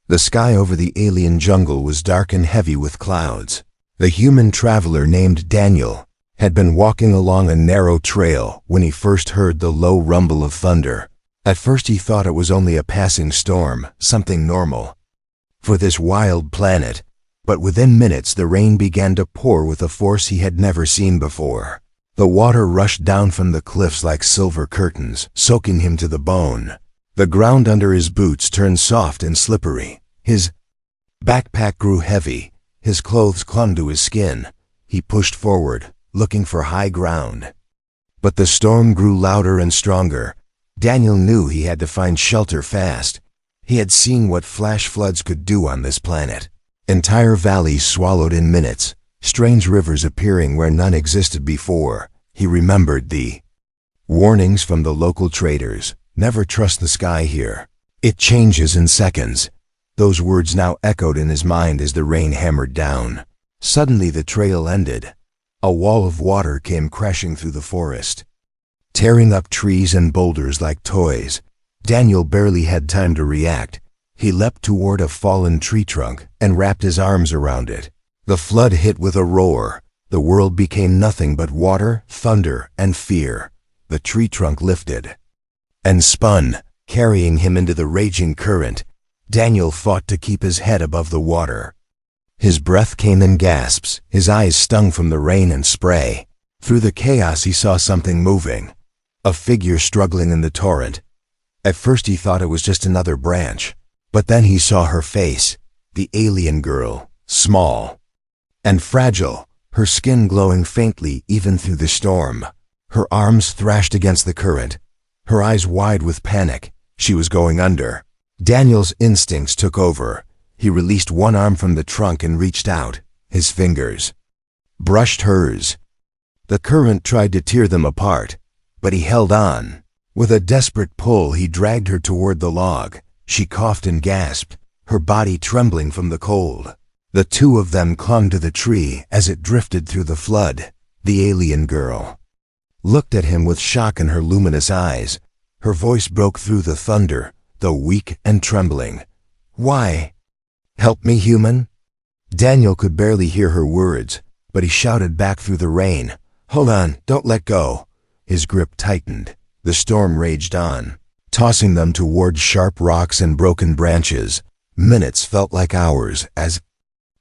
The sky over the alien jungle was dark and heavy with clouds. The human traveler named Daniel had been walking along a narrow trail when he first heard the low rumble of thunder. At first he thought it was only a passing storm, something normal for this wild planet, but within minutes the rain began to pour with a force he had never seen before. The water rushed down from the cliffs like silver curtains, soaking him to the bone. The ground under his boots turned soft and slippery. His backpack grew heavy. His clothes clung to his skin. He pushed forward, looking for high ground. But the storm grew louder and stronger. Daniel knew he had to find shelter fast. He had seen what flash floods could do on this planet. Entire valleys swallowed in minutes, strange rivers appearing where none existed before. He remembered the warnings from the local traders. Never trust the sky here. It changes in seconds. Those words now echoed in his mind as the rain hammered down. Suddenly the trail ended. A wall of water came crashing through the forest, tearing up trees and boulders like toys. Daniel barely had time to react. He leapt toward a fallen tree trunk and wrapped his arms around it. The flood hit with a roar. The world became nothing but water, thunder, and fear. The tree trunk lifted and spun, carrying him into the raging current. Daniel fought to keep his head above the water. His breath came in gasps. His eyes stung from the rain and spray. Through the chaos he saw something moving. A figure struggling in the torrent. At first he thought it was just another branch. But then he saw her face. The alien girl, small and fragile, her skin glowing faintly even through the storm. Her arms thrashed against the current, her eyes wide with panic. She was going under. Daniel's instincts took over. He released one arm from the trunk and reached out. His fingers brushed hers. The current tried to tear them apart, but he held on. With a desperate pull, he dragged her toward the log. She coughed and gasped, her body trembling from the cold. The two of them clung to the tree as it drifted through the flood. The alien girl looked at him with shock in her luminous eyes. Her voice broke through the thunder, though weak and trembling. "Why? Help me, human?" Daniel could barely hear her words, but he shouted back through the rain. "Hold on, don't let go." His grip tightened. The storm raged on, tossing them toward sharp rocks and broken branches. Minutes felt like hours as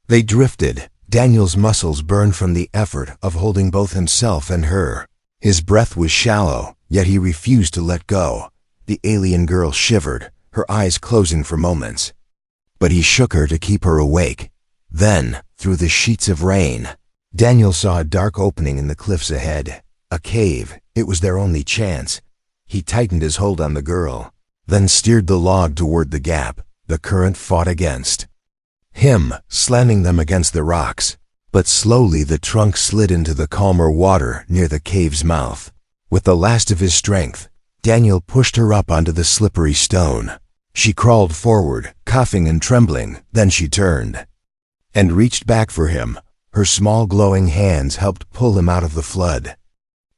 they drifted. Daniel's muscles burned from the effort of holding both himself and her. His breath was shallow, yet he refused to let go. The alien girl shivered, her eyes closing for moments. But he shook her to keep her awake. Then, through the sheets of rain, Daniel saw a dark opening in the cliffs ahead. A cave. It was their only chance. He tightened his hold on the girl, then steered the log toward the gap. The current fought against him, slamming them against the rocks. But slowly the trunk slid into the calmer water near the cave's mouth. With the last of his strength, Daniel pushed her up onto the slippery stone. She crawled forward, coughing and trembling. Then she turned and reached back for him. Her small glowing hands helped pull him out of the flood.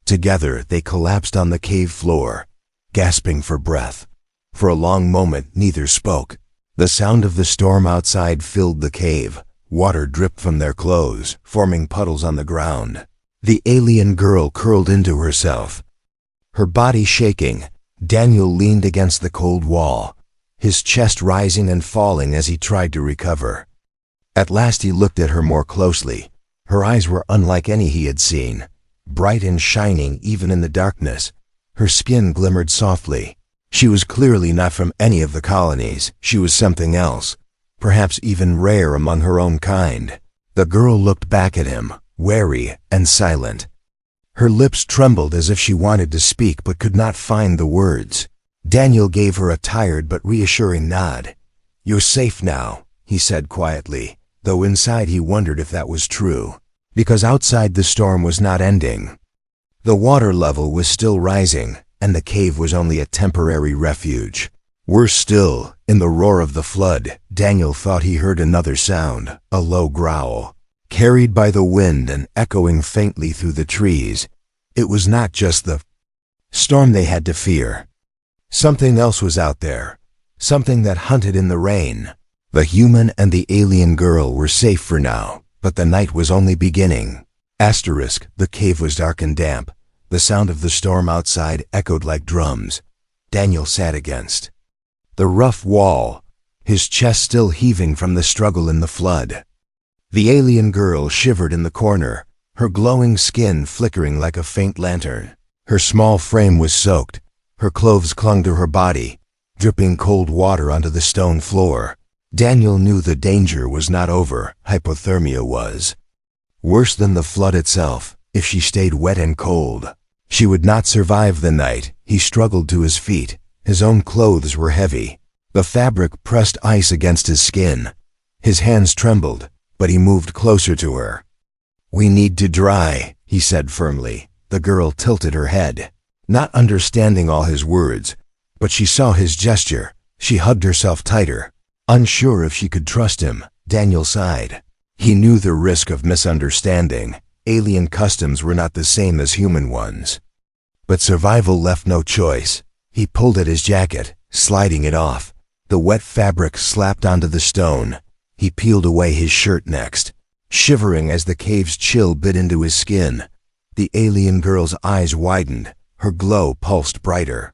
Together they collapsed on the cave floor, gasping for breath. For a long moment neither spoke. The sound of the storm outside filled the cave. Water dripped from their clothes, forming puddles on the ground. The alien girl curled into herself, her body shaking. Daniel leaned against the cold wall, his chest rising and falling as he tried to recover. At last he looked at her more closely. Her eyes were unlike any he had seen, bright and shining even in the darkness. Her skin glimmered softly. She was clearly not from any of the colonies. She was something else, perhaps even rare among her own kind. The girl looked back at him, wary and silent. Her lips trembled as if she wanted to speak but could not find the words. Daniel gave her a tired but reassuring nod. "You're safe now," he said quietly, though inside he wondered if that was true, because outside the storm was not ending. The water level was still rising, and the cave was only a temporary refuge. Worse still, in the roar of the flood, Daniel thought he heard another sound, a low growl, carried by the wind and echoing faintly through the trees. It was not just the storm they had to fear. Something else was out there, something that hunted in the rain. The human and the alien girl were safe for now, but the night was only beginning. The cave was dark and damp. The sound of the storm outside echoed like drums. Daniel sat against the rough wall, his chest still heaving from the struggle in the flood. The alien girl shivered in the corner, her glowing skin flickering like a faint lantern. Her small frame was soaked. Her clothes clung to her body, dripping cold water onto the stone floor. Daniel knew the danger was not over. Hypothermia was worse than the flood itself. If she stayed wet and cold, she would not survive the night. He struggled to his feet. His own clothes were heavy. The fabric pressed ice against his skin. His hands trembled, but he moved closer to her. "We need to dry," he said firmly. The girl tilted her head, not understanding all his words, but she saw his gesture. She hugged herself tighter. Unsure if she could trust him, Daniel sighed. He knew the risk of misunderstanding. Alien customs were not the same as human ones. But survival left no choice. He pulled at his jacket, sliding it off. The wet fabric slapped onto the stone. He peeled away his shirt next, shivering as the cave's chill bit into his skin. The alien girl's eyes widened. Her glow pulsed brighter.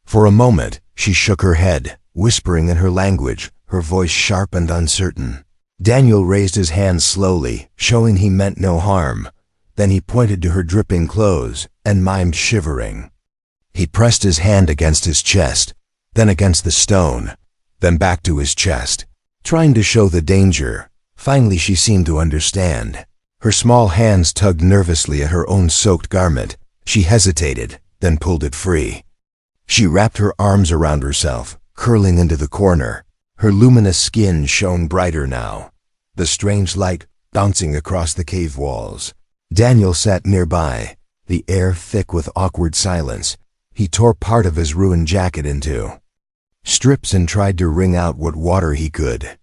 For a moment, she shook her head, whispering in her language, her voice sharp and uncertain. Daniel raised his hand slowly, showing he meant no harm. Then he pointed to her dripping clothes and mimed shivering. He pressed his hand against his chest, then against the stone, then back to his chest, trying to show the danger. Finally, she seemed to understand. Her small hands tugged nervously at her own soaked garment. She hesitated, then pulled it free. She wrapped her arms around herself, curling into the corner. Her luminous skin shone brighter now, the strange light bouncing across the cave walls. Daniel sat nearby, the air thick with awkward silence. He tore part of his ruined jacket into strips and tried to wring out what water he could.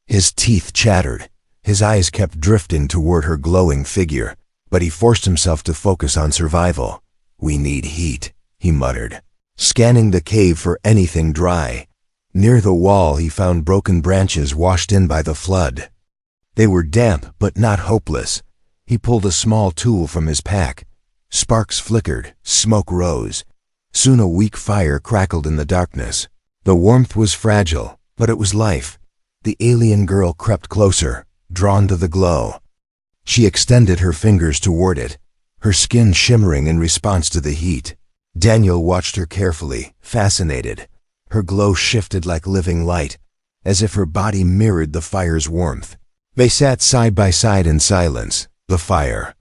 His teeth chattered. His eyes kept drifting toward her glowing figure, but he forced himself to focus on survival. "We need heat," he muttered, scanning the cave for anything dry. Near the wall he found broken branches washed in by the flood. They were damp but not hopeless. He pulled a small tool from his pack. Sparks flickered, smoke rose. Soon a weak fire crackled in the darkness. The warmth was fragile, but it was life. The alien girl crept closer, drawn to the glow. She extended her fingers toward it, her skin shimmering in response to the heat. Daniel watched her carefully, fascinated. Her glow shifted like living light, as if her body mirrored the fire's warmth. They sat side by side in silence, the fire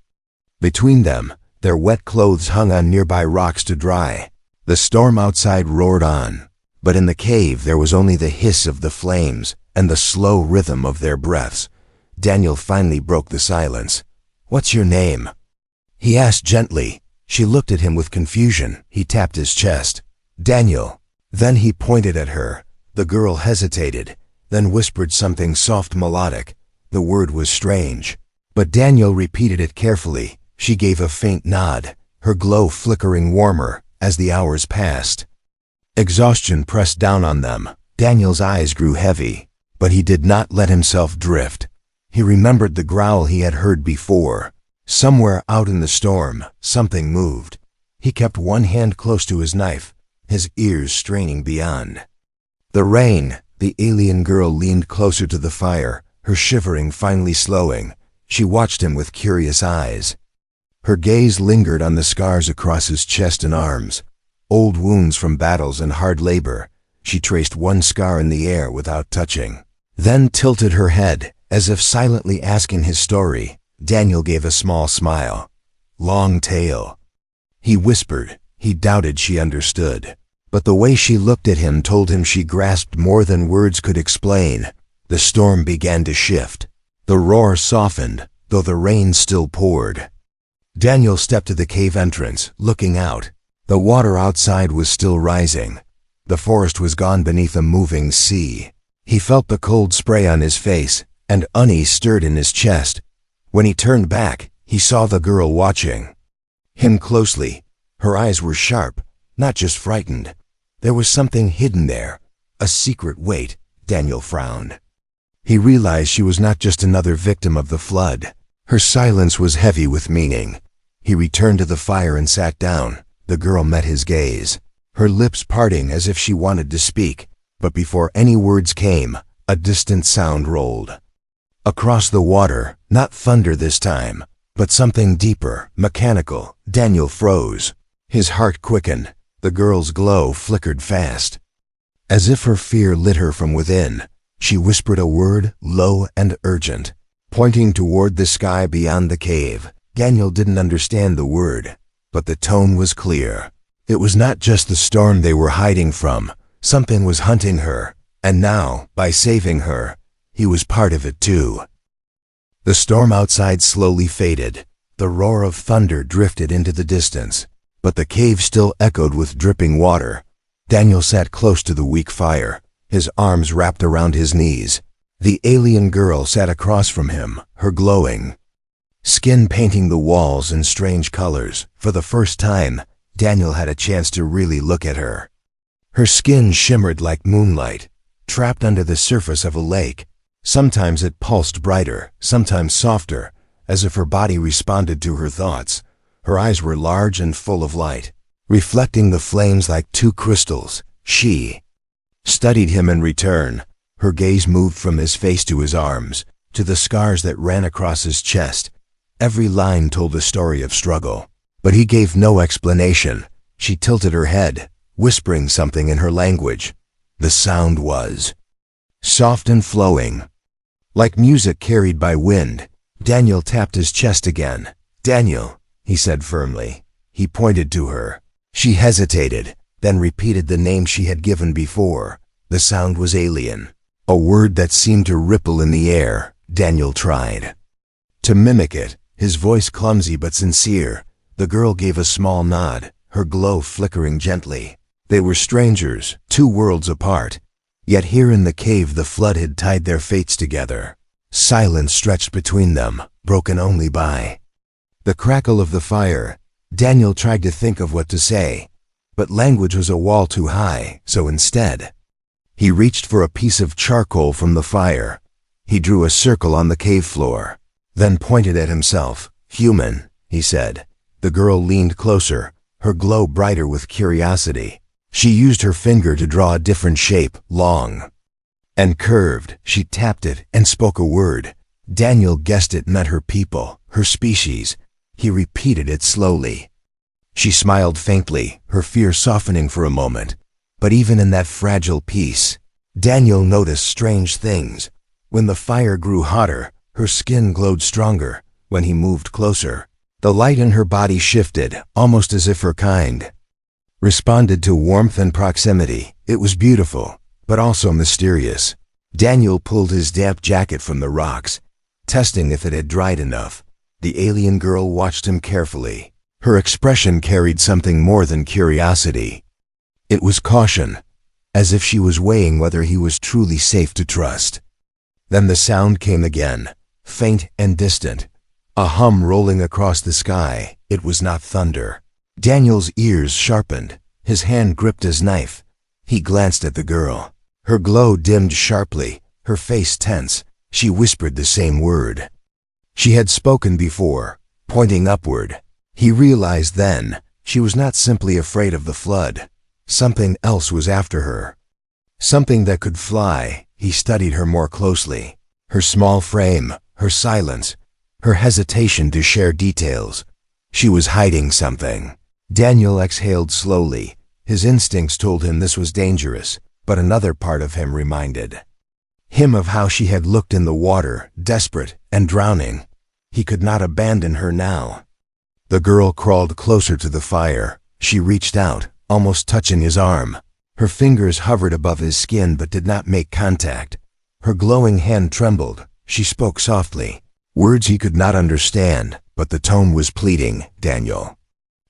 between them, their wet clothes hung on nearby rocks to dry. The storm outside roared on, but in the cave there was only the hiss of the flames and the slow rhythm of their breaths. Daniel finally broke the silence. "What's your name?" he asked gently. She looked at him with confusion. He tapped his chest. "Daniel." Then he pointed at her. The girl hesitated, then whispered something soft, melodic. The word was strange, but Daniel repeated it carefully. She gave a faint nod, her glow flickering warmer as the hours passed. Exhaustion pressed down on them. Daniel's eyes grew heavy, but he did not let himself drift. He remembered the growl he had heard before. Somewhere out in the storm, something moved. He kept one hand close to his knife, his ears straining beyond the rain. The alien girl leaned closer to the fire, her shivering finally slowing. She watched him with curious eyes. Her gaze lingered on the scars across his chest and arms, old wounds from battles and hard labor. She traced one scar in the air without touching, then tilted her head, as if silently asking his story. Daniel gave a small smile. "Long tail," he whispered. He doubted she understood, but the way she looked at him told him she grasped more than words could explain. The storm began to shift. The roar softened, though the rain still poured. Daniel stepped to the cave entrance, looking out. The water outside was still rising. The forest was gone beneath a moving sea. He felt the cold spray on his face, and unease stirred in his chest. When he turned back, he saw the girl watching him closely. Her eyes were sharp, not just frightened. There was something hidden there, a secret weight. Daniel frowned. He realized she was not just another victim of the flood. Her silence was heavy with meaning. He returned to the fire and sat down. The girl met his gaze, her lips parting as if she wanted to speak, but before any words came, a distant sound rolled. Across the water, not thunder this time, but something deeper, mechanical. Daniel froze. His heart quickened. The girl's glow flickered fast. As if her fear lit her from within, she whispered a word, low and urgent, pointing toward the sky beyond the cave. Daniel didn't understand the word, but the tone was clear. It was not just the storm they were hiding from. Something was hunting her, and now, by saving her, he was part of it too. The storm outside slowly faded. The roar of thunder drifted into the distance, but the cave still echoed with dripping water. Daniel sat close to the weak fire, his arms wrapped around his knees. The alien girl sat across from him, her glowing skin painting the walls in strange colors. For the first time, Daniel had a chance to really look at her. Her skin shimmered like moonlight, trapped under the surface of a lake. Sometimes it pulsed brighter, sometimes softer, as if her body responded to her thoughts. Her eyes were large and full of light, reflecting the flames like two crystals. She studied him in return. Her gaze moved from his face to his arms, to the scars that ran across his chest. Every line told a story of struggle, but he gave no explanation. She tilted her head, whispering something in her language. The sound was soft and flowing, like music carried by wind. Daniel tapped his chest again. "Daniel," he said firmly. He pointed to her. She hesitated, then repeated the name she had given before. The sound was alien, a word that seemed to ripple in the air. Daniel tried to mimic it, his voice clumsy but sincere. The girl gave a small nod, her glow flickering gently. They were strangers, two worlds apart. Yet here in the cave the flood had tied their fates together. Silence stretched between them, broken only by the crackle of the fire. Daniel tried to think of what to say, but language was a wall too high, so instead, he reached for a piece of charcoal from the fire. He drew a circle on the cave floor, then pointed at himself. "Human," he said. The girl leaned closer, her glow brighter with curiosity. She used her finger to draw a different shape, long and curved. She tapped it and spoke a word. Daniel guessed it meant her people, her species. He repeated it slowly. She smiled faintly, her fear softening for a moment. But even in that fragile peace, Daniel noticed strange things. When the fire grew hotter, her skin glowed stronger. When he moved closer, the light in her body shifted, almost as if her kind responded to warmth and proximity. It was beautiful, but also mysterious. Daniel pulled his damp jacket from the rocks, testing if it had dried enough. The alien girl watched him carefully. Her expression carried something more than curiosity. It was caution, as if she was weighing whether he was truly safe to trust. Then the sound came again, faint and distant, a hum rolling across the sky. It was not thunder. Daniel's ears sharpened, his hand gripped his knife. He glanced at the girl. Her glow dimmed sharply, her face tense. She whispered the same word she had spoken before, pointing upward. He realized then, she was not simply afraid of the flood. Something else was after her. Something that could fly. He studied her more closely. Her small frame, her silence, her hesitation to share details. She was hiding something. Daniel exhaled slowly. His instincts told him this was dangerous, but another part of him reminded him of how she had looked in the water, desperate and drowning. He could not abandon her now. The girl crawled closer to the fire. She reached out, almost touching his arm. Her fingers hovered above his skin but did not make contact. Her glowing hand trembled. She spoke softly, words he could not understand, but the tone was pleading. "Daniel."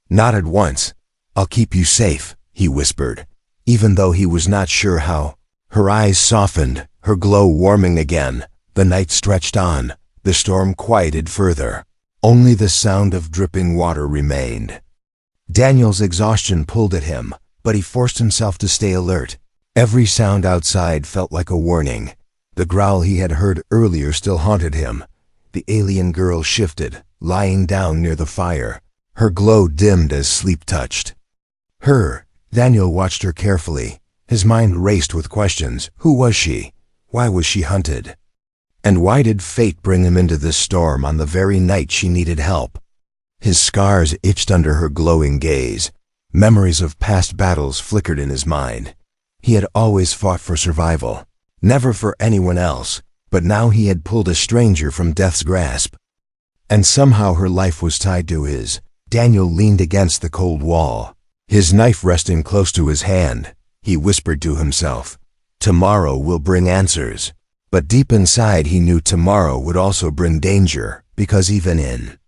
"Not at once. I'll keep you safe," he whispered, even though he was not sure how. Her eyes softened, her glow warming again. The night stretched on. The storm quieted further. Only the sound of dripping water remained. Daniel's exhaustion pulled at him, but he forced himself to stay alert. Every sound outside felt like a warning. The growl he had heard earlier still haunted him. The alien girl shifted, lying down near the fire. Her glow dimmed as sleep touched her. Daniel watched her carefully. His mind raced with questions. Who was she? Why was she hunted? And why did fate bring him into this storm on the very night she needed help? His scars itched under her glowing gaze. Memories of past battles flickered in his mind. He had always fought for survival, never for anyone else, but now he had pulled a stranger from death's grasp. And somehow her life was tied to his. Daniel leaned against the cold wall, his knife resting close to his hand. He whispered to himself, "Tomorrow will bring answers." But deep inside he knew tomorrow would also bring danger, because even in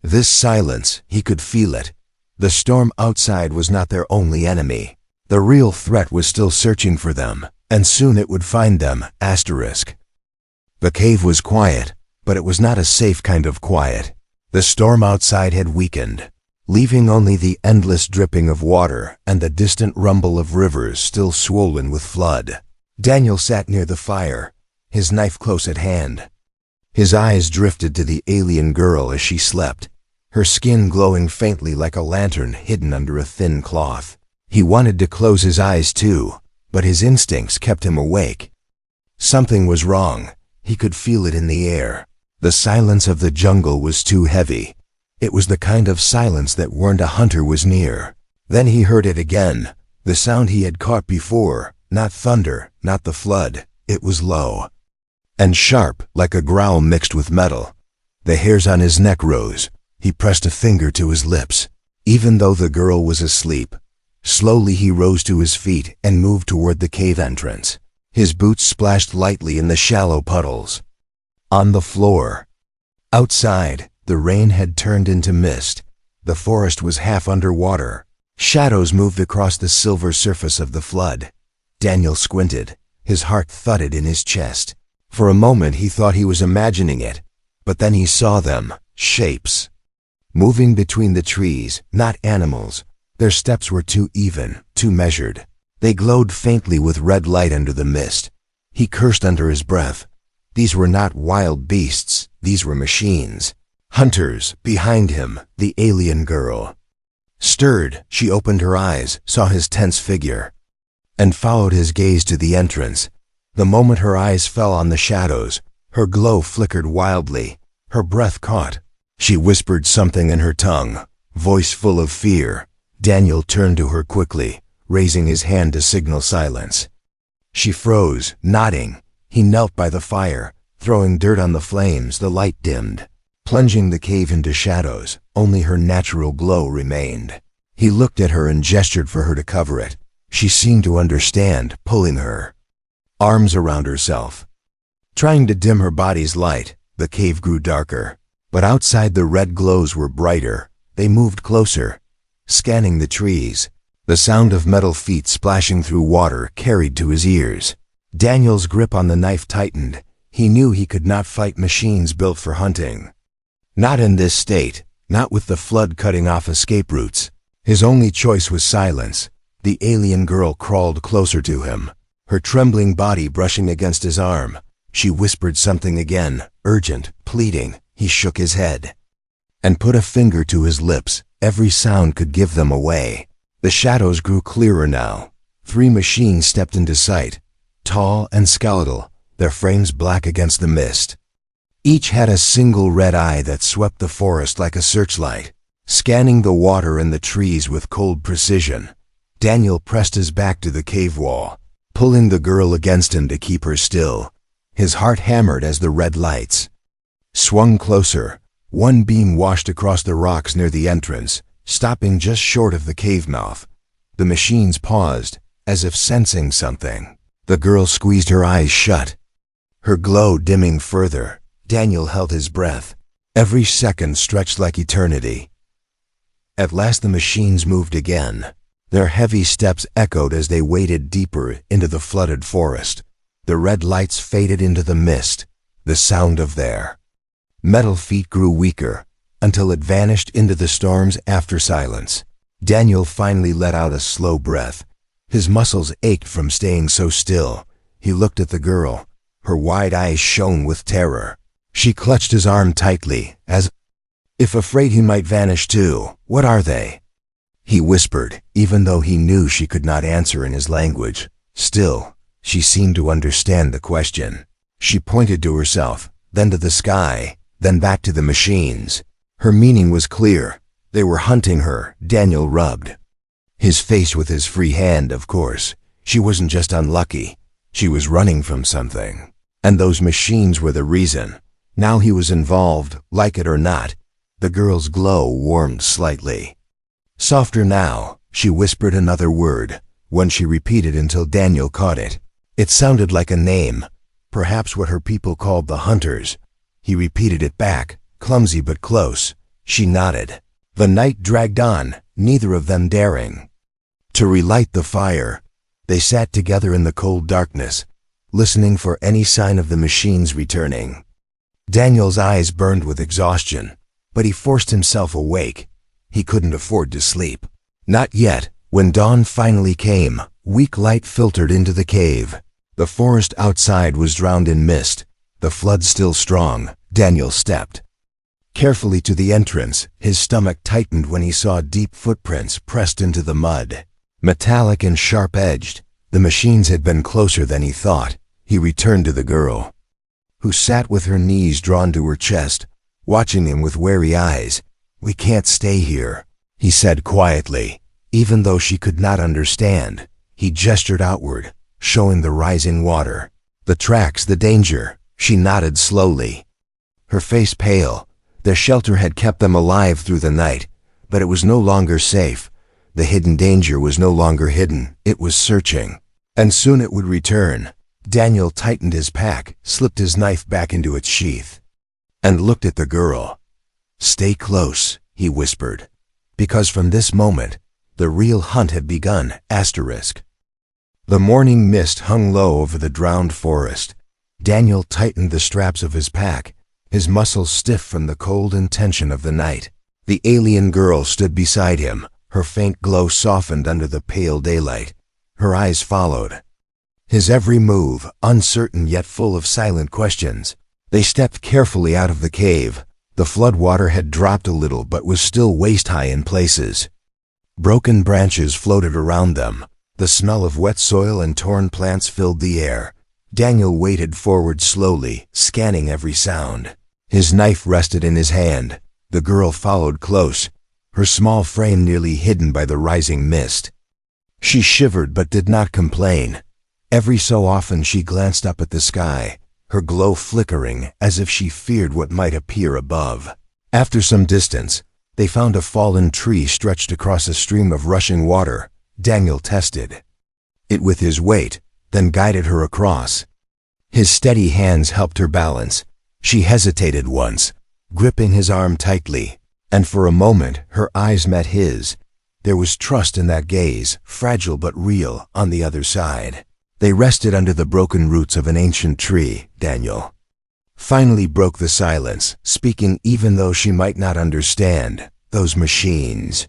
this silence, he could feel it. The storm outside was not their only enemy. The real threat was still searching for them, and soon it would find them. The cave was quiet, but it was not a safe kind of quiet. The storm outside had weakened, leaving only the endless dripping of water and the distant rumble of rivers still swollen with flood. Daniel sat near the fire, his knife close at hand. His eyes drifted to the alien girl as she slept, her skin glowing faintly like a lantern hidden under a thin cloth. He wanted to close his eyes too, but his instincts kept him awake. Something was wrong. He could feel it in the air. The silence of the jungle was too heavy. It was the kind of silence that warned a hunter was near. Then he heard it again, the sound he had caught before, not thunder, not the flood. It was low and sharp, like a growl mixed with metal. The hairs on his neck rose. He pressed a finger to his lips, even though the girl was asleep. Slowly he rose to his feet and moved toward the cave entrance. His boots splashed lightly in the shallow puddles. On the floor, outside, the rain had turned into mist. The forest was half underwater. Shadows moved across the silver surface of the flood. Daniel squinted. His heart thudded in his chest. For a moment he thought he was imagining it, but then he saw them, shapes, moving between the trees, not animals. Their steps were too even, too measured. They glowed faintly with red light under the mist. He cursed under his breath. These were not wild beasts, these were machines. Hunters. Behind him, the alien girl stirred. She opened her eyes, saw his tense figure, and followed his gaze to the entrance. The moment her eyes fell on the shadows, her glow flickered wildly. Her breath caught. She whispered something in her tongue, voice full of fear. Daniel turned to her quickly, raising his hand to signal silence. She froze, nodding. He knelt by the fire, throwing dirt on the flames. The light dimmed, plunging the cave into shadows. Only her natural glow remained. He looked at her and gestured for her to cover it. She seemed to understand, pulling her arms around herself, trying to dim her body's light. The cave grew darker, but outside the red glows were brighter. They moved closer, scanning the trees. The sound of metal feet splashing through water carried to his ears. Daniel's grip on the knife tightened. He knew he could not fight machines built for hunting. Not in this state, not with the flood cutting off escape routes. His only choice was silence. The alien girl crawled closer to him, her trembling body brushing against his arm. She whispered something again, urgent, pleading. He shook his head and put a finger to his lips. Every sound could give them away. The shadows grew clearer now. 3 machines stepped into sight, tall and skeletal, their frames black against the mist. Each had a single red eye that swept the forest like a searchlight, scanning the water and the trees with cold precision. Daniel pressed his back to the cave wall, pulling the girl against him to keep her still. His heart hammered as the red lights swung closer. One beam washed across the rocks near the entrance, stopping just short of the cave mouth. The machines paused, as if sensing something. The girl squeezed her eyes shut, her glow dimming further. Daniel held his breath. Every second stretched like eternity. At last the machines moved again. Their heavy steps echoed as they waded deeper into the flooded forest. The red lights faded into the mist. The sound of their metal feet grew weaker, until it vanished into the storm's after silence. Daniel finally let out a slow breath. His muscles ached from staying so still. He looked at the girl. Her wide eyes shone with terror. She clutched his arm tightly, as if afraid he might vanish too. "What are they?" he whispered, even though he knew she could not answer in his language. Still, she seemed to understand the question. She pointed to herself, then to the sky, then back to the machines. Her meaning was clear. They were hunting her. Daniel rubbed his face with his free hand, of course. She wasn't just unlucky. She was running from something. And those machines were the reason. Now he was involved, like it or not. The girl's glow warmed slightly. "Softer now," she whispered another word, one she repeated until Daniel caught it. It sounded like a name, perhaps what her people called the hunters. He repeated it back, clumsy but close. She nodded. The night dragged on, neither of them daring to relight the fire. They sat together in the cold darkness, listening for any sign of the machines returning. Daniel's eyes burned with exhaustion, but he forced himself awake. He couldn't afford to sleep. Not yet. When dawn finally came, weak light filtered into the cave. The forest outside was drowned in mist. The flood still strong. Daniel stepped carefully to the entrance. His stomach tightened when he saw deep footprints pressed into the mud. Metallic and sharp-edged, the machines had been closer than he thought. He returned to the girl, who sat with her knees drawn to her chest, watching him with wary eyes. "We can't stay here," he said quietly, even though she could not understand. He gestured outward, showing the rising water. "The tracks, the danger." She nodded slowly, her face pale. Their shelter had kept them alive through the night, but it was no longer safe. The hidden danger was no longer hidden. It was searching. And soon it would return. Daniel tightened his pack, slipped his knife back into its sheath, and looked at the girl. "Stay close," he whispered, because from this moment, the real hunt had begun. The morning mist hung low over the drowned forest. Daniel tightened the straps of his pack, his muscles stiff from the cold and tension of the night. The alien girl stood beside him, her faint glow softened under the pale daylight. Her eyes followed his every move, uncertain yet full of silent questions. They stepped carefully out of the cave. The flood water had dropped a little but was still waist-high in places. Broken branches floated around them. The smell of wet soil and torn plants filled the air. Daniel waded forward slowly, scanning every sound. His knife rested in his hand. The girl followed close, her small frame nearly hidden by the rising mist. She shivered but did not complain. Every so often she glanced up at the sky, her glow flickering as if she feared what might appear above. After some distance, they found a fallen tree stretched across a stream of rushing water. Daniel tested it with his weight, then guided her across. His steady hands helped her balance. She hesitated once, gripping his arm tightly, and for a moment her eyes met his. There was trust in that gaze, fragile but real, on the other side. They rested under the broken roots of an ancient tree. Daniel finally broke the silence, speaking even though she might not understand. "Those machines.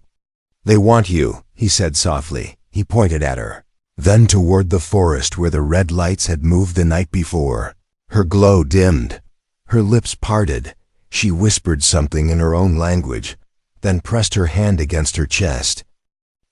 They want you," he said softly. He pointed at her, then toward the forest where the red lights had moved the night before. Her glow dimmed. Her lips parted. She whispered something in her own language, then pressed her hand against her chest.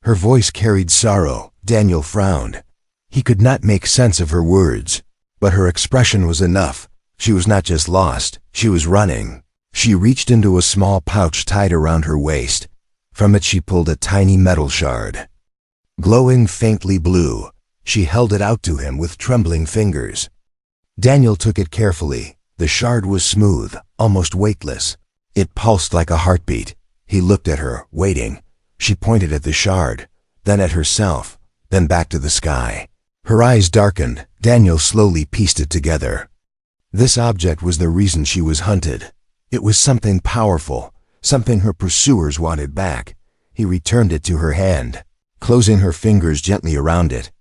Her voice carried sorrow. Daniel frowned. He could not make sense of her words, but her expression was enough. She was not just lost, she was running. She reached into a small pouch tied around her waist. From it she pulled a tiny metal shard, glowing faintly blue. She held it out to him with trembling fingers. Daniel took it carefully. The shard was smooth, almost weightless. It pulsed like a heartbeat. He looked at her, waiting. She pointed at the shard, then at herself, then back to the sky. Her eyes darkened. Daniel slowly pieced it together. This object was the reason she was hunted. It was something powerful, something her pursuers wanted back. He returned it to her hand, closing her fingers gently around it.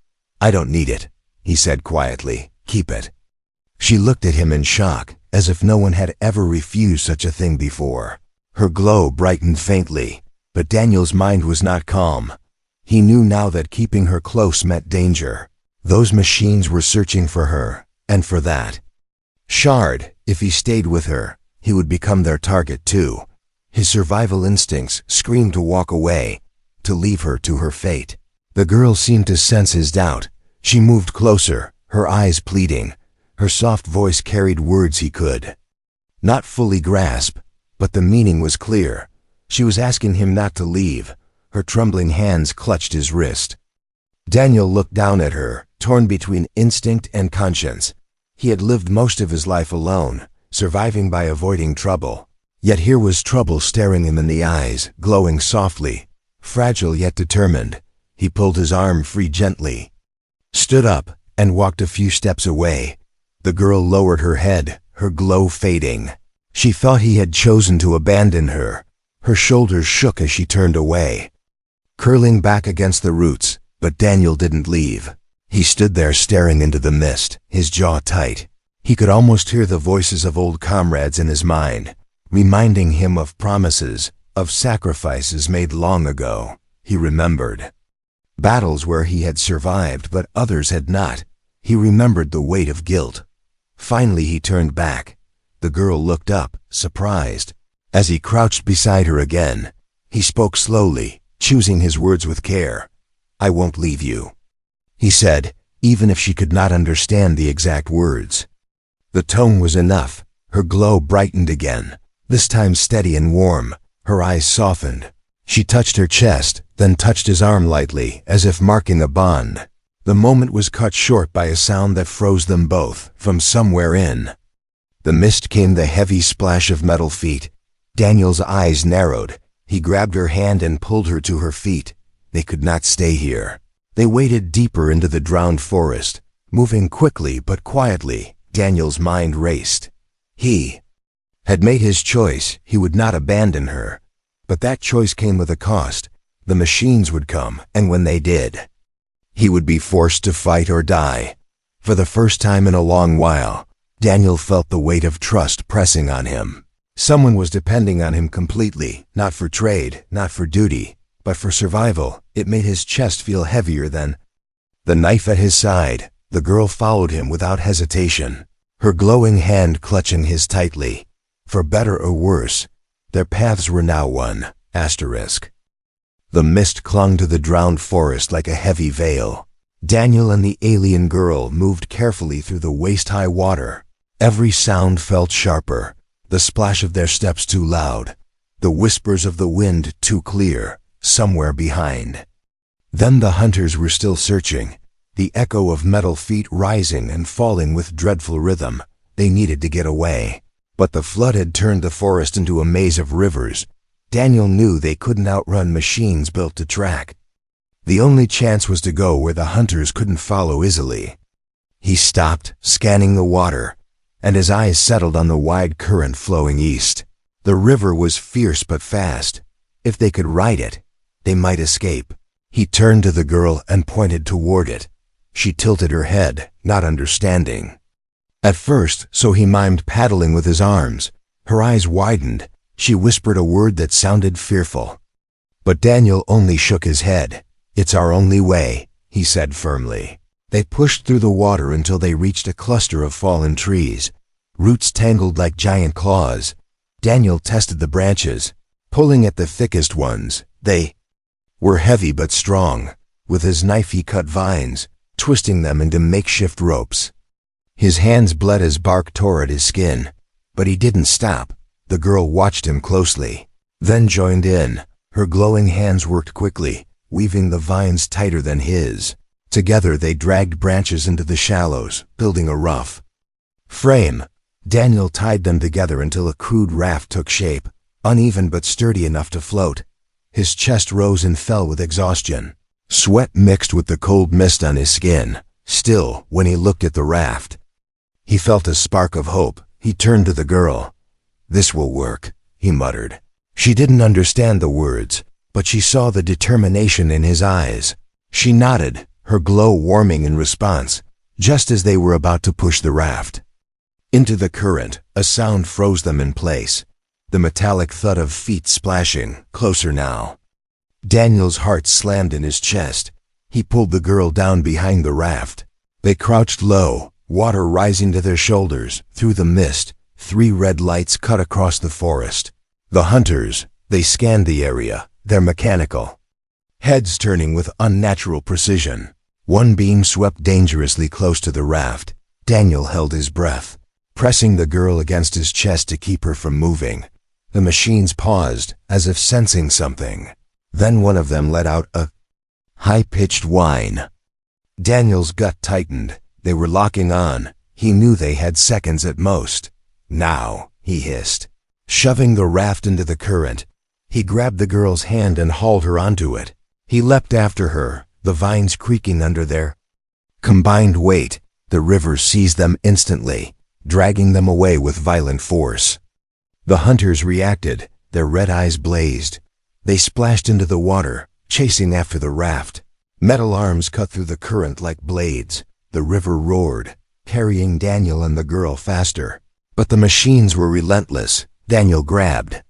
"I don't need it," he said quietly. "Keep it." She looked at him in shock, as if no one had ever refused such a thing before. Her glow brightened faintly, but Daniel's mind was not calm. He knew now that keeping her close meant danger. Those machines were searching for her, and for that, Shard, if he stayed with her, he would become their target too. His survival instincts screamed to walk away, to leave her to her fate. The girl seemed to sense his doubt. She moved closer, her eyes pleading. Her soft voice carried words he could not fully grasp, but the meaning was clear. She was asking him not to leave. Her trembling hands clutched his wrist. Daniel looked down at her, torn between instinct and conscience. He had lived most of his life alone, surviving by avoiding trouble. Yet here was trouble staring him in the eyes, glowing softly, fragile yet determined. He pulled his arm free gently, stood up, and walked a few steps away. The girl lowered her head, her glow fading. She thought he had chosen to abandon her. Her shoulders shook as she turned away, curling back against the roots, but Daniel didn't leave. He stood there staring into the mist, his jaw tight. He could almost hear the voices of old comrades in his mind, reminding him of promises, of sacrifices made long ago. He remembered battles where he had survived but others had not. He remembered the weight of guilt. Finally he turned back. The girl looked up, surprised. As he crouched beside her again, he spoke slowly, choosing his words with care. "I won't leave you," he said, even if she could not understand the exact words. The tone was enough. Her glow brightened again, this time steady and warm. Her eyes softened. She touched her chest, then touched his arm lightly, as if marking a bond. The moment was cut short by a sound that froze them both, from somewhere in the mist came the heavy splash of metal feet. Daniel's eyes narrowed. He grabbed her hand and pulled her to her feet. They could not stay here. They waded deeper into the drowned forest, moving quickly but quietly. Daniel's mind raced. He had made his choice. He would not abandon her. But that choice came with a cost. The machines would come, and when they did, he would be forced to fight or die. For the first time in a long while, Daniel felt the weight of trust pressing on him. Someone was depending on him completely, not for trade, not for duty, but for survival. It made his chest feel heavier than the knife at his side. The girl followed him without hesitation, her glowing hand clutching his tightly. For better or worse, their paths were now one. The mist clung to the drowned forest like a heavy veil. Daniel and the alien girl moved carefully through the waist-high water. Every sound felt sharper, the splash of their steps too loud, the whispers of the wind too clear, somewhere behind. Then the hunters were still searching, the echo of metal feet rising and falling with dreadful rhythm. They needed to get away. But the flood had turned the forest into a maze of rivers. Daniel knew they couldn't outrun machines built to track. The only chance was to go where the hunters couldn't follow easily. He stopped, scanning the water, and his eyes settled on the wide current flowing east. The river was fierce but fast. If they could ride it, they might escape. He turned to the girl and pointed toward it. She tilted her head, not understanding. At first, so he mimed paddling with his arms. Her eyes widened. She whispered a word that sounded fearful. But Daniel only shook his head. "It's our only way," he said firmly. They pushed through the water until they reached a cluster of fallen trees, roots tangled like giant claws. Daniel tested the branches, pulling at the thickest ones. They were heavy but strong. With his knife he cut vines, twisting them into makeshift ropes. His hands bled as bark tore at his skin, but he didn't stop. The girl watched him closely, then joined in. Her glowing hands worked quickly, weaving the vines tighter than his. Together they dragged branches into the shallows, building a rough frame. Daniel tied them together until a crude raft took shape, uneven but sturdy enough to float. His chest rose and fell with exhaustion. Sweat mixed with the cold mist on his skin. Still, when he looked at the raft, he felt a spark of hope. He turned to the girl. "This will work," he muttered. She didn't understand the words, but she saw the determination in his eyes. She nodded, her glow warming in response, just as they were about to push the raft into the current. A sound froze them in place, the metallic thud of feet splashing, closer now. Daniel's heart slammed in his chest. He pulled the girl down behind the raft. They crouched low, water rising to their shoulders. Through the mist, 3 red lights cut across the forest. The hunters, they scanned the area, their mechanical heads turning with unnatural precision. One beam swept dangerously close to the raft. Daniel held his breath, pressing the girl against his chest to keep her from moving. The machines paused, as if sensing something. Then one of them let out a high-pitched whine. Daniel's gut tightened. They were locking on. He knew they had seconds at most. Now, he hissed, shoving the raft into the current. He grabbed the girl's hand and hauled her onto it. He leapt after her, the vines creaking under their combined weight. The river seized them instantly, dragging them away with violent force. The hunters reacted, their red eyes blazed. They splashed into the water, chasing after the raft. Metal arms cut through the current like blades. The river roared, carrying Daniel and the girl faster. But the machines were relentless. Daniel grabbed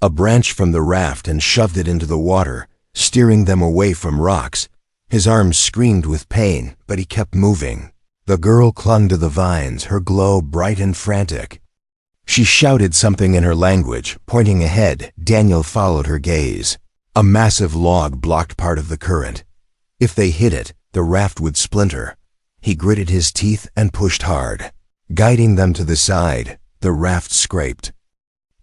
a branch from the raft and shoved it into the water, steering them away from rocks. His arms screamed with pain, but he kept moving. The girl clung to the vines, her glow bright and frantic. She shouted something in her language, pointing ahead. Daniel followed her gaze. A massive log blocked part of the current. If they hit it, the raft would splinter. He gritted his teeth and pushed hard. Guiding them to the side, the raft scraped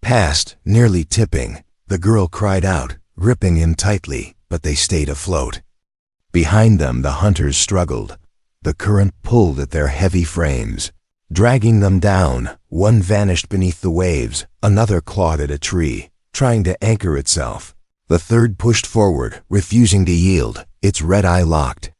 past, nearly tipping. The girl cried out, gripping him tightly, but they stayed afloat. Behind them, the hunters struggled. The current pulled at their heavy frames, dragging them down. One vanished beneath the waves, another clawed at a tree, trying to anchor itself. The third pushed forward, refusing to yield, its red eye locked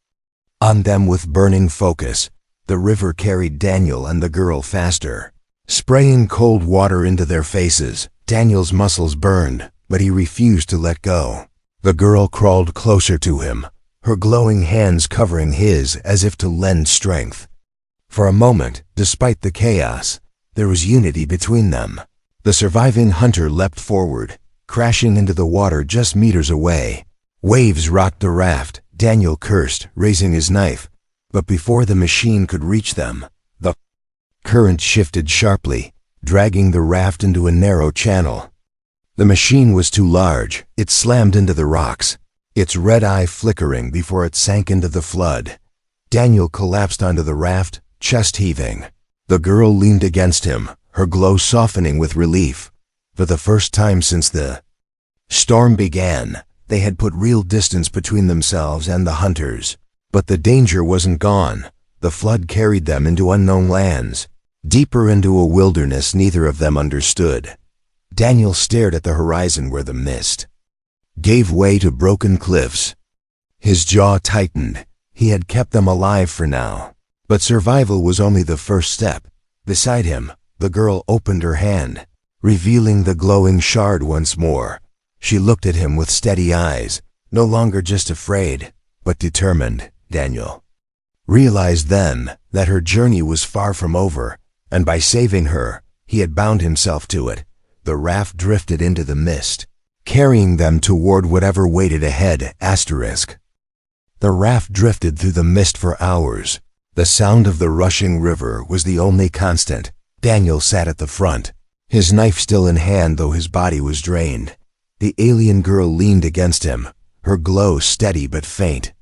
on them with burning focus. The river carried Daniel and the girl faster, spraying cold water into their faces. Daniel's muscles burned, but he refused to let go. The girl crawled closer to him, her glowing hands covering his as if to lend strength. For a moment, despite the chaos, there was unity between them. The surviving hunter leapt forward, crashing into the water just meters away. Waves rocked the raft. Daniel cursed, raising his knife. But before the machine could reach them, the current shifted sharply, dragging the raft into a narrow channel. The machine was too large. It slammed into the rocks, its red eye flickering before it sank into the flood. Daniel collapsed onto the raft, chest heaving. The girl leaned against him, her glow softening with relief. For the first time since the storm began, they had put real distance between themselves and the hunters. But the danger wasn't gone. The flood carried them into unknown lands, deeper into a wilderness neither of them understood. Daniel stared at the horizon where the mist gave way to broken cliffs. His jaw tightened. He had kept them alive for now. But survival was only the first step. Beside him, the girl opened her hand, revealing the glowing shard once more. She looked at him with steady eyes, no longer just afraid, but determined. Daniel realized then that her journey was far from over, and by saving her, he had bound himself to it. The raft drifted into the mist, carrying them toward whatever waited ahead. The raft drifted through the mist for hours. The sound of the rushing river was the only constant. Daniel sat at the front, his knife still in hand though his body was drained. The alien girl leaned against him, her glow steady but faint.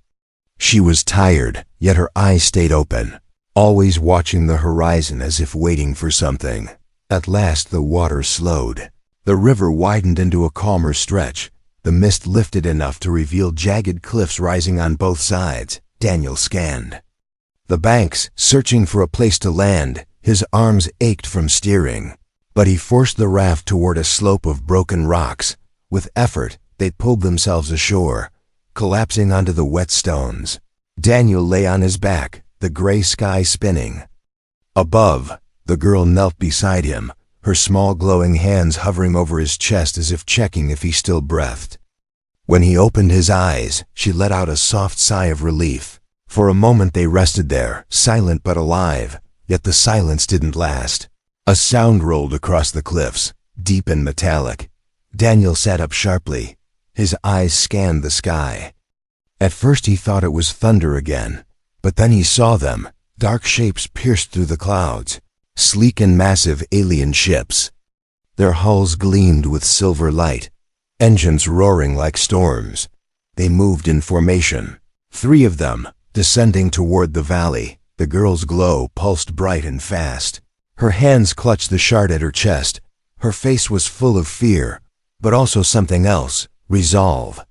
She was tired, yet her eyes stayed open, always watching the horizon as if waiting for something. At last the water slowed. The river widened into a calmer stretch. The mist lifted enough to reveal jagged cliffs rising on both sides. Daniel scanned the banks, searching for a place to land. His arms ached from steering, but he forced the raft toward a slope of broken rocks. With effort, they pulled themselves ashore, collapsing onto the wet stones. Daniel lay on his back, the gray sky spinning. Above, the girl knelt beside him, her small glowing hands hovering over his chest as if checking if he still breathed. When he opened his eyes, she let out a soft sigh of relief. For a moment they rested there, silent but alive, yet the silence didn't last. A sound rolled across the cliffs, deep and metallic. Daniel sat up sharply. His eyes scanned the sky. At first he thought it was thunder again, but then he saw them, Dark shapes pierced through the clouds, sleek and massive alien ships. Their hulls gleamed with silver light, engines roaring like storms. They moved in formation, 3 of them, descending toward the valley. The girl's glow pulsed bright and fast. Her hands clutched the shard at her chest. Her face was full of fear, but also something else, resolve.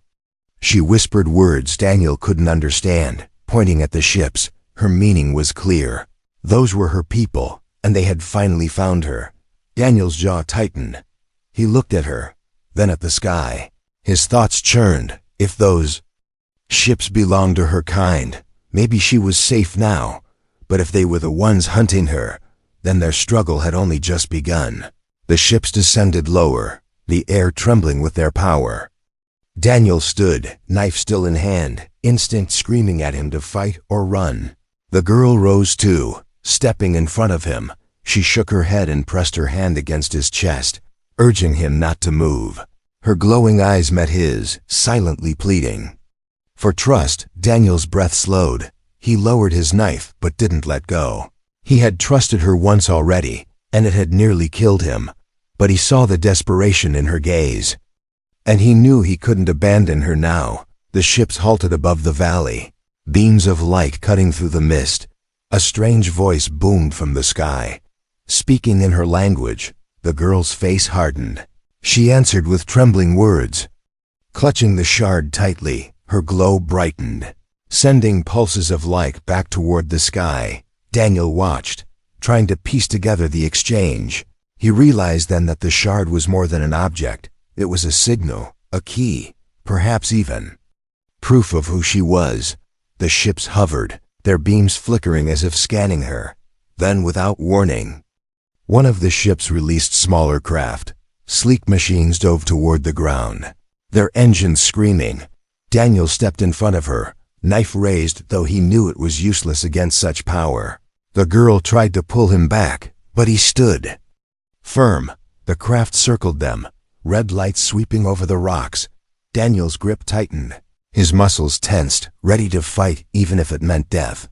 She whispered words Daniel couldn't understand, pointing at the ships. Her meaning was clear. Those were her people, and they had finally found her. Daniel's jaw tightened. He looked at her, then at the sky. His thoughts churned. If those ships belonged to her kind, maybe she was safe now. But if they were the ones hunting her, then their struggle had only just begun. The ships descended lower, the air trembling with their power. Daniel stood, knife still in hand, instinct screaming at him to fight or run. The girl rose too, stepping in front of him. She shook her head and pressed her hand against his chest, urging him not to move. Her glowing eyes met his, silently pleading. For trust, Daniel's breath slowed. He lowered his knife but didn't let go. He had trusted her once already, and it had nearly killed him. But he saw the desperation in her gaze. And he knew he couldn't abandon her now. The ships halted above the valley, beams of light cutting through the mist. A strange voice boomed from the sky. Speaking in her language, the girl's face hardened. She answered with trembling words. Clutching the shard tightly, her glow brightened, sending pulses of light back toward the sky. Daniel watched, trying to piece together the exchange. He realized then that the shard was more than an object. It was a signal, a key, perhaps even proof of who she was. The ships hovered, their beams flickering as if scanning her. Then, without warning, one of the ships released smaller craft. Sleek machines dove toward the ground, their engines screaming. Daniel stepped in front of her, knife raised, though he knew it was useless against such power. The girl tried to pull him back, but he stood firm. The craft circled them, red lights sweeping over the rocks. Daniel's grip tightened, his muscles tensed, ready to fight even if it meant death.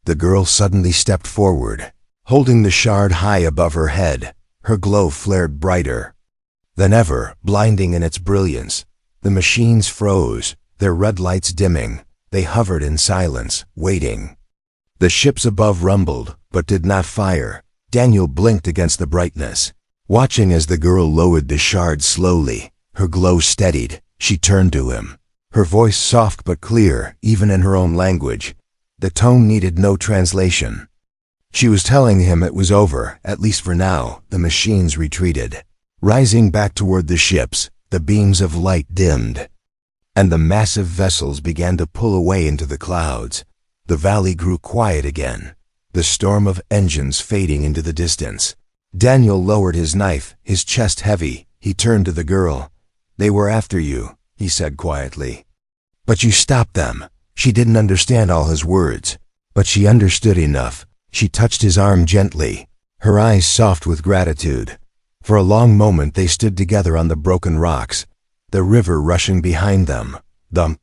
The girl suddenly stepped forward, holding the shard high above her head. Her glow flared brighter than ever, blinding in its brilliance. The machines froze, their red lights dimming. They hovered in silence, waiting. The ships above rumbled, but did not fire. Daniel blinked against the brightness, watching as the girl lowered the shard slowly. Her glow steadied. She turned to him, her voice soft but clear, even in her own language. The tone needed no translation. She was telling him it was over, at least for now. The machines retreated, rising back toward the ships. The beams of light dimmed, and the massive vessels began to pull away into the clouds. The valley grew quiet again, the storm of engines fading into the distance. Daniel lowered his knife, his chest heavy. He turned to the girl. "They were after you," he said quietly. "But you stopped them." She didn't understand all his words, but she understood enough. She touched his arm gently, her eyes soft with gratitude. For a long moment they stood together on the broken rocks, the river rushing behind them, the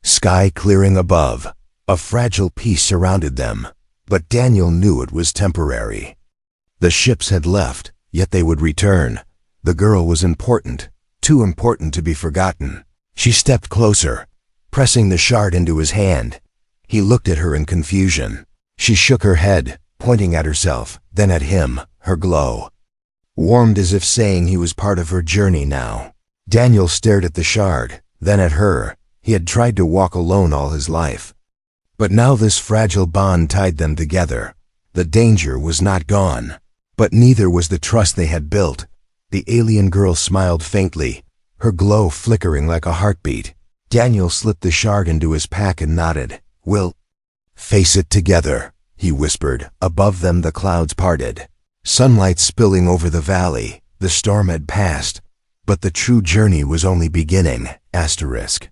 sky clearing above. A fragile peace surrounded them, but Daniel knew it was temporary. The ships had left, yet they would return. The girl was important, too important to be forgotten. She stepped closer, pressing the shard into his hand. He looked at her in confusion. She shook her head, pointing at herself, then at him. Her glow warmed as if saying he was part of her journey now. Daniel stared at the shard, then at her. He had tried to walk alone all his life, but now this fragile bond tied them together. The danger was not gone, but neither was the trust they had built. The alien girl smiled faintly, her glow flickering like a heartbeat. Daniel slipped the shard into his pack and nodded. "We'll face it together," he whispered. Above them the clouds parted, sunlight spilling over the valley. The storm had passed, but the true journey was only beginning. Asterisk.